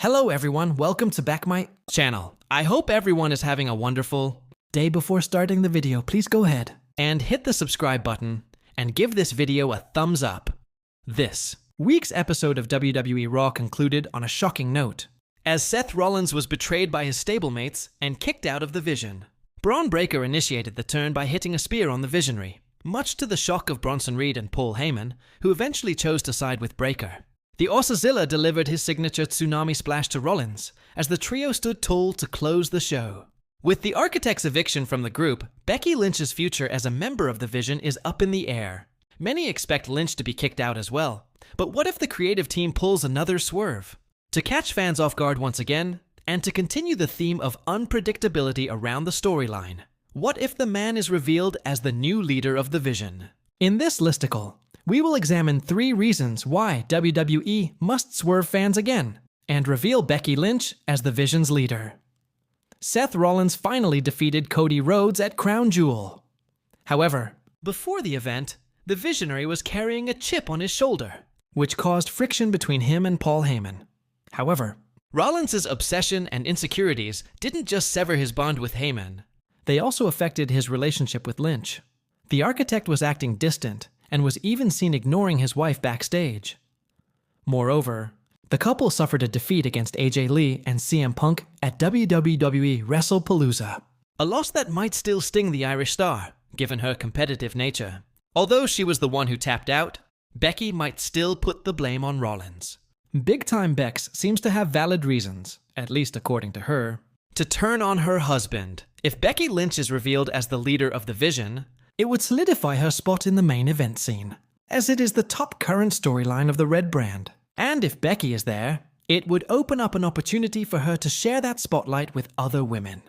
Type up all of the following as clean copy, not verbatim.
Hello everyone, welcome to back my channel. I hope everyone is having a wonderful day. Before starting the video, please go ahead and hit the subscribe button and give this video a thumbs up. This week's episode of WWE Raw concluded on a shocking note, as Seth Rollins was betrayed by his stablemates and kicked out of the Vision. Braun Breaker initiated the turn by hitting a spear on the Visionary, much to the shock of Bronson Reed and Paul Heyman, who eventually chose to side with Breaker. The Ossazilla delivered his signature tsunami splash to Rollins, as the trio stood tall to close the show. With the Architects' eviction from the group, Becky Lynch's future as a member of the Vision is up in the air. Many expect Lynch to be kicked out as well, but what if the creative team pulls another swerve? To catch fans off guard once again, and to continue the theme of unpredictability around the storyline, what if the man is revealed as the new leader of the Vision? In this listicle, we will examine 3 reasons why WWE must swerve fans again, and reveal Becky Lynch as the Vision's leader. Seth Rollins finally defeated Cody Rhodes at Crown Jewel. However, before the event, the Visionary was carrying a chip on his shoulder, which caused friction between him and Paul Heyman. However, Rollins' obsession and insecurities didn't just sever his bond with Heyman. They also affected his relationship with Lynch. The Architect was acting distant, and was even seen ignoring his wife backstage. Moreover, the couple suffered a defeat against AJ Lee and CM Punk at WWE WrestlePalooza, a loss that might still sting the Irish Star, given her competitive nature. Although she was the one who tapped out, Becky might still put the blame on Rollins. Big Time Bex seems to have valid reasons, at least according to her, to turn on her husband. If Becky Lynch is revealed as the leader of the Vision, it would solidify her spot in the main event scene, as it is the top current storyline of the Red brand. And if Becky is there, it would open up an opportunity for her to share that spotlight with other women.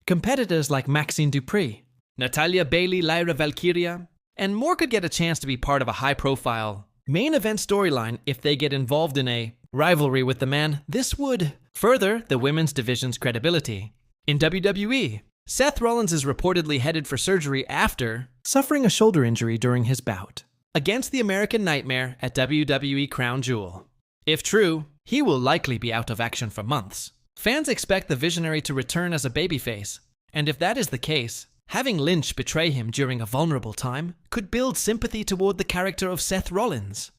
Competitors like Maxine Dupree, Natalya Bailey, Lyra Valkyria, and more could get a chance to be part of a high-profile main event storyline if they get involved in a rivalry with the man. This would further the women's division's credibility. In WWE, Seth Rollins is reportedly headed for surgery after suffering a shoulder injury during his bout against the American Nightmare at WWE Crown Jewel. If true, he will likely be out of action for months. Fans expect the Visionary to return as a babyface, and if that is the case, having Lynch betray him during a vulnerable time could build sympathy toward the character of Seth Rollins.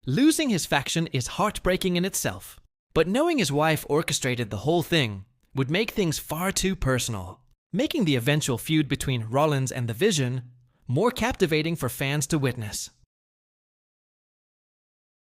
Losing his faction is heartbreaking in itself, but knowing his wife orchestrated the whole thing would make things far too personal, making the eventual feud between Rollins and the Vision more captivating for fans to witness.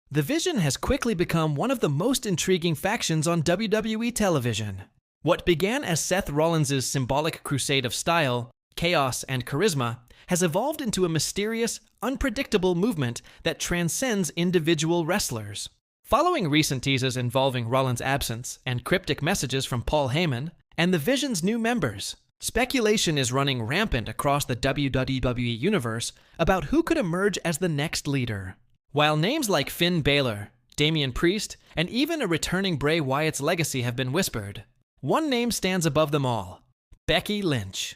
The Vision has quickly become one of the most intriguing factions on WWE television. What began as Seth Rollins' symbolic crusade of style, chaos, and charisma has evolved into a mysterious, unpredictable movement that transcends individual wrestlers. Following recent teases involving Rollins' absence and cryptic messages from Paul Heyman and the Vision's new members, speculation is running rampant across the WWE universe about who could emerge as the next leader. While names like Finn Balor, Damian Priest, and even a returning Bray Wyatt's legacy have been whispered, one name stands above them all: Becky Lynch.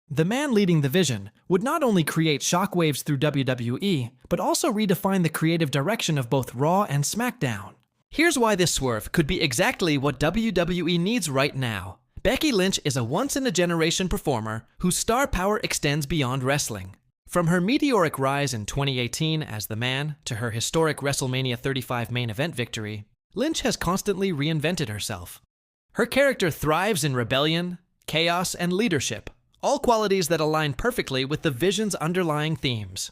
The man leading the Vision would not only create shockwaves through WWE, but also redefine the creative direction of both Raw and SmackDown. Here's why this swerve could be exactly what WWE needs right now. Becky Lynch is a once-in-a-generation performer whose star power extends beyond wrestling. From her meteoric rise in 2018 as the Man to her historic WrestleMania 35 main event victory, Lynch has constantly reinvented herself. Her character thrives in rebellion, chaos, and leadership, all qualities that align perfectly with the Vision's underlying themes.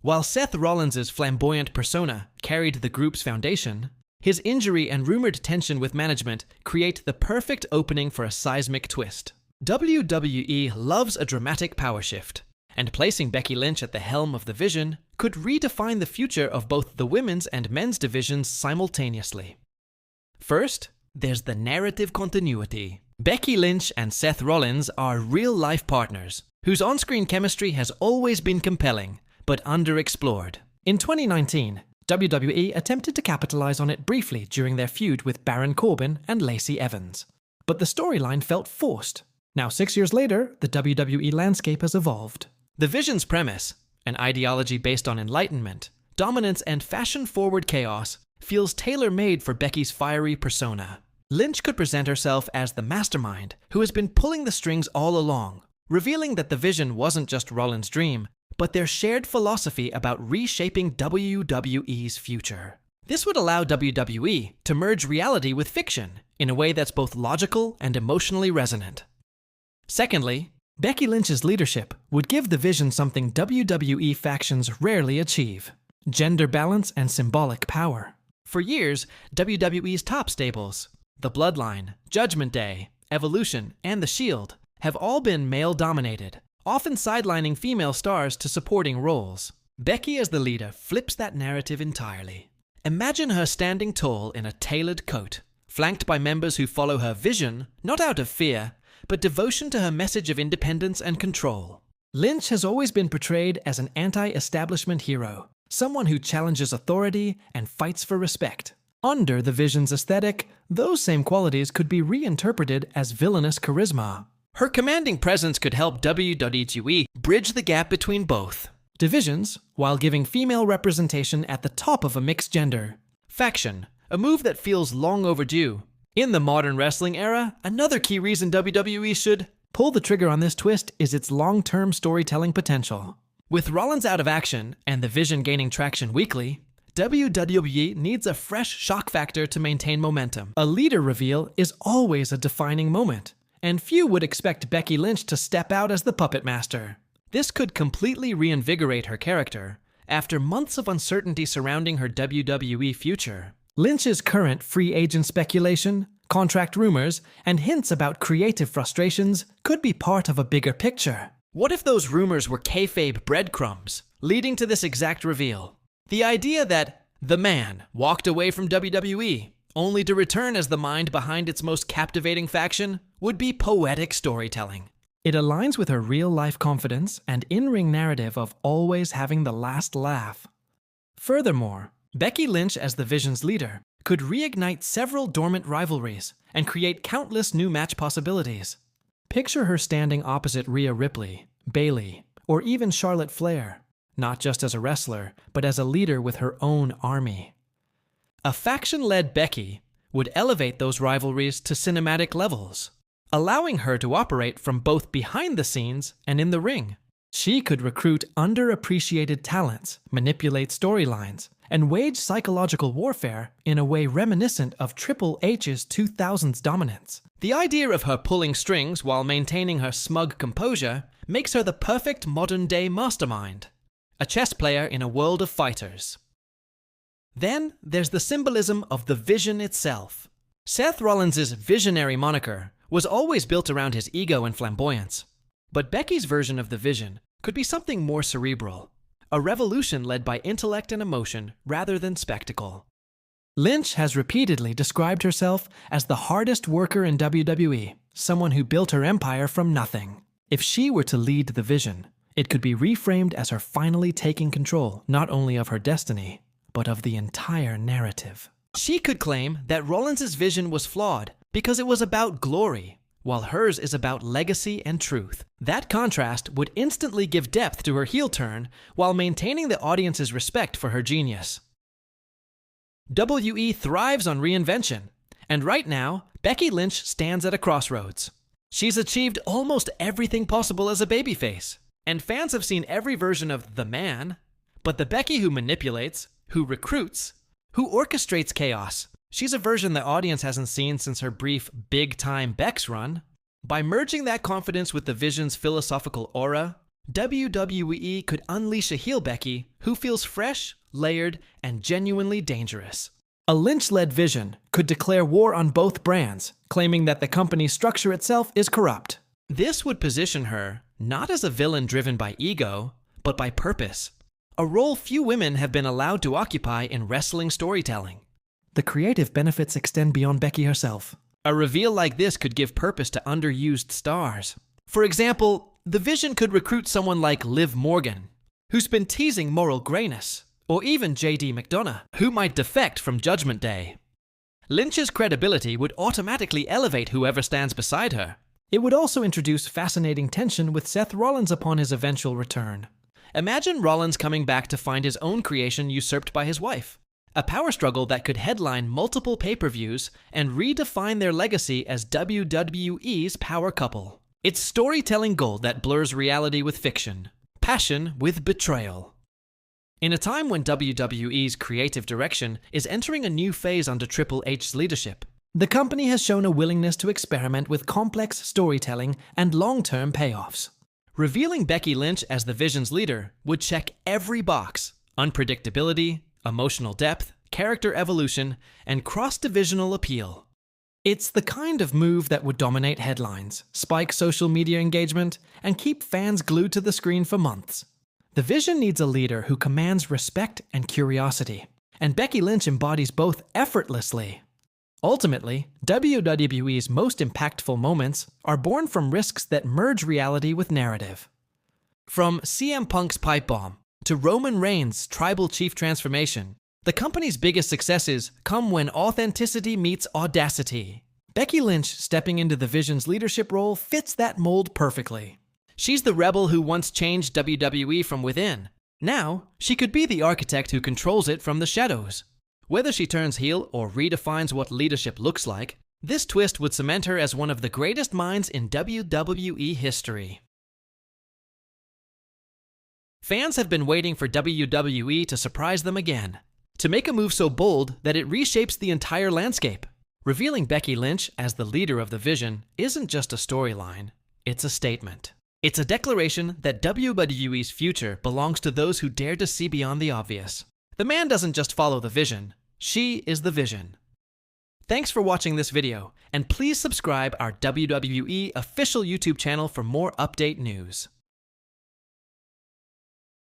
While Seth Rollins' flamboyant persona carried the group's foundation, his injury and rumored tension with management create the perfect opening for a seismic twist. WWE loves a dramatic power shift, and placing Becky Lynch at the helm of the Vision could redefine the future of both the women's and men's divisions simultaneously. First, there's the narrative continuity. Becky Lynch and Seth Rollins are real-life partners, whose on-screen chemistry has always been compelling, but underexplored. In 2019, WWE attempted to capitalize on it briefly during their feud with Baron Corbin and Lacey Evans. But the storyline felt forced. Now 6 years later, the WWE landscape has evolved. The Vision's premise, an ideology based on enlightenment, dominance, and fashion-forward chaos feels tailor-made for Becky's fiery persona. Lynch could present herself as the mastermind who has been pulling the strings all along, revealing that the vision wasn't just Rollins' dream, but their shared philosophy about reshaping WWE's future. This would allow WWE to merge reality with fiction in a way that's both logical and emotionally resonant. Secondly, Becky Lynch's leadership would give the vision something WWE factions rarely achieve: gender balance and symbolic power. For years, WWE's top stables, The Bloodline, Judgment Day, Evolution, and The Shield, have all been male-dominated, often sidelining female stars to supporting roles. Becky as the leader flips that narrative entirely. Imagine her standing tall in a tailored coat, flanked by members who follow her vision, not out of fear, but devotion to her message of independence and control. Lynch has always been portrayed as an anti-establishment hero, someone who challenges authority and fights for respect. Under the vision's aesthetic, those same qualities could be reinterpreted as villainous charisma. Her commanding presence could help WWE bridge the gap between both divisions, while giving female representation at the top of a mixed gender faction, a move that feels long overdue. In the modern wrestling era, another key reason WWE should pull the trigger on this twist is its long-term storytelling potential. With Rollins out of action and the vision gaining traction weekly, WWE needs a fresh shock factor to maintain momentum. A leader reveal is always a defining moment, and few would expect Becky Lynch to step out as the puppet master. This could completely reinvigorate her character after months of uncertainty surrounding her WWE future. Lynch's current free agent speculation, contract rumors, and hints about creative frustrations could be part of a bigger picture. What if those rumors were kayfabe breadcrumbs, leading to this exact reveal? The idea that the man walked away from WWE, only to return as the mind behind its most captivating faction, would be poetic storytelling. It aligns with her real-life confidence and in-ring narrative of always having the last laugh. Furthermore, Becky Lynch as the Vision's leader could reignite several dormant rivalries and create countless new match possibilities. Picture her standing opposite Rhea Ripley, Bayley, or even Charlotte Flair, not just as a wrestler, but as a leader with her own army. A faction-led Becky would elevate those rivalries to cinematic levels, allowing her to operate from both behind the scenes and in the ring. She could recruit underappreciated talents, manipulate storylines, and wage psychological warfare in a way reminiscent of Triple H's 2000s dominance. The idea of her pulling strings while maintaining her smug composure makes her the perfect modern-day mastermind, a chess player in a world of fighters. Then there's the symbolism of the Vision itself. Seth Rollins' visionary moniker was always built around his ego and flamboyance, but Becky's version of the Vision could be something more cerebral, a revolution led by intellect and emotion rather than spectacle. Lynch has repeatedly described herself as the hardest worker in WWE, someone who built her empire from nothing. If she were to lead the Vision, it could be reframed as her finally taking control not only of her destiny, but of the entire narrative. She could claim that Rollins' vision was flawed because it was about glory, while hers is about legacy and truth. That contrast would instantly give depth to her heel turn while maintaining the audience's respect for her genius. WE thrives on reinvention, and right now, Becky Lynch stands at a crossroads. She's achieved almost everything possible as a babyface, and fans have seen every version of the man, but the Becky who manipulates, who recruits, who orchestrates chaos, she's a version the audience hasn't seen since her brief big-time Bex run. By merging that confidence with the Vision's philosophical aura, WWE could unleash a heel Becky who feels fresh, layered, and genuinely dangerous. A Lynch-led Vision could declare war on both brands, claiming that the company's structure itself is corrupt. This would position her not as a villain driven by ego, but by purpose, a role few women have been allowed to occupy in wrestling storytelling. The creative benefits extend beyond Becky herself. A reveal like this could give purpose to underused stars. For example, the Vision could recruit someone like Liv Morgan, who's been teasing moral grayness, or even JD McDonough, who might defect from Judgment Day. Lynch's credibility would automatically elevate whoever stands beside her. It would also introduce fascinating tension with Seth Rollins upon his eventual return, Imagine Rollins coming back to find his own creation usurped by his wife. A power struggle that could headline multiple pay-per-views and redefine their legacy as WWE's power couple. It's storytelling gold that blurs reality with fiction, passion with betrayal. In a time when WWE's creative direction is entering a new phase under Triple H's leadership, the company has shown a willingness to experiment with complex storytelling and long-term payoffs. Revealing Becky Lynch as the Vision's leader would check every box: unpredictability, emotional depth, character evolution, and cross-divisional appeal. It's the kind of move that would dominate headlines, spike social media engagement, and keep fans glued to the screen for months. The Vision needs a leader who commands respect and curiosity, and Becky Lynch embodies both effortlessly. Ultimately, WWE's most impactful moments are born from risks that merge reality with narrative. From CM Punk's pipe bomb to Roman Reigns' tribal chief transformation, the company's biggest successes come when authenticity meets audacity. Becky Lynch stepping into the Vision's leadership role fits that mold perfectly. She's the rebel who once changed WWE from within. Now, she could be the architect who controls it from the shadows. Whether she turns heel or redefines what leadership looks like, this twist would cement her as one of the greatest minds in WWE history. Fans have been waiting for WWE to surprise them again, to make a move so bold that it reshapes the entire landscape. Revealing Becky Lynch as the leader of the Vision isn't just a storyline, it's a statement. It's a declaration that WWE's future belongs to those who dare to see beyond the obvious. The man doesn't just follow the vision, she is the vision. Thanks for watching this video, and please subscribe our WWE official YouTube channel for more update news.